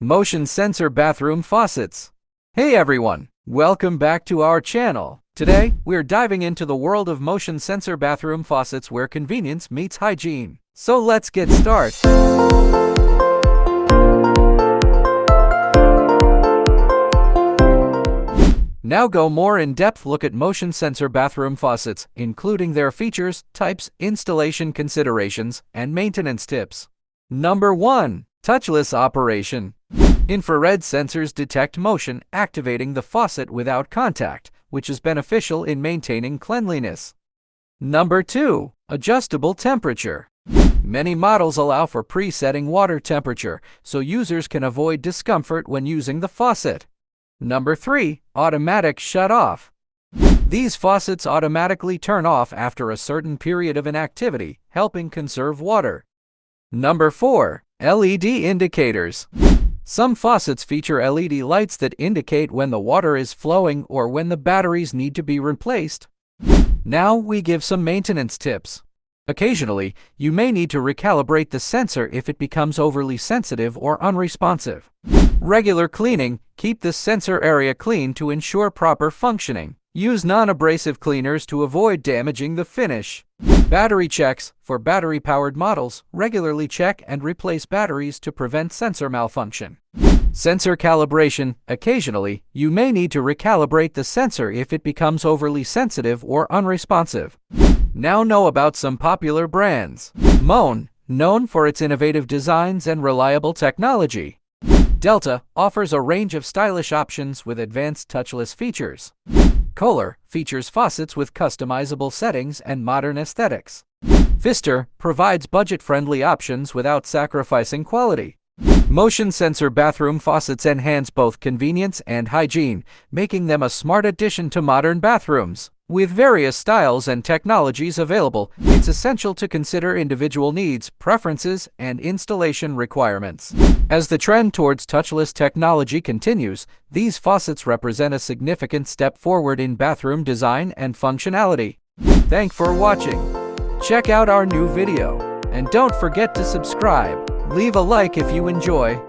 Motion Sensor Bathroom Faucets. Hey everyone, welcome back to our channel. Today, we're diving into the world of motion sensor bathroom faucets where convenience meets hygiene. So let's get started. Now go more in-depth look at motion sensor bathroom faucets, including their features, types, installation considerations, and maintenance tips. Number 1. Touchless operation. Infrared sensors detect motion, activating the faucet without contact, which is beneficial in maintaining cleanliness. Number 2. Adjustable temperature. Many models allow for presetting water temperature, so users can avoid discomfort when using the faucet. Number 3. Automatic shut-off. These faucets automatically turn off after a certain period of inactivity, helping conserve water. Number 4. LED indicators. Some faucets feature LED lights that indicate when the water is flowing or when the batteries need to be replaced. Now we give some maintenance tips. Occasionally, you may need to recalibrate the sensor if it becomes overly sensitive or unresponsive. Regular cleaning. Keep the sensor area clean to ensure proper functioning. Use non-abrasive cleaners to avoid damaging the finish. Battery checks. For battery-powered models, regularly check and replace batteries to prevent sensor malfunction. Sensor calibration. Occasionally, you may need to recalibrate the sensor if it becomes overly sensitive or unresponsive. Now know about some popular brands. Moen, known for its innovative designs and reliable technology. Delta offers a range of stylish options with advanced touchless features. Kohler features faucets with customizable settings and modern aesthetics. Pfister provides budget-friendly options without sacrificing quality. Motion sensor bathroom faucets enhance both convenience and hygiene, making them a smart addition to modern bathrooms. With various styles and technologies available, it's essential to consider individual needs, preferences, and installation requirements. As the trend towards touchless technology continues, these faucets represent a significant step forward in bathroom design and functionality. Thanks for watching. Check out our new video. And don't forget to subscribe. Leave a like if you enjoy.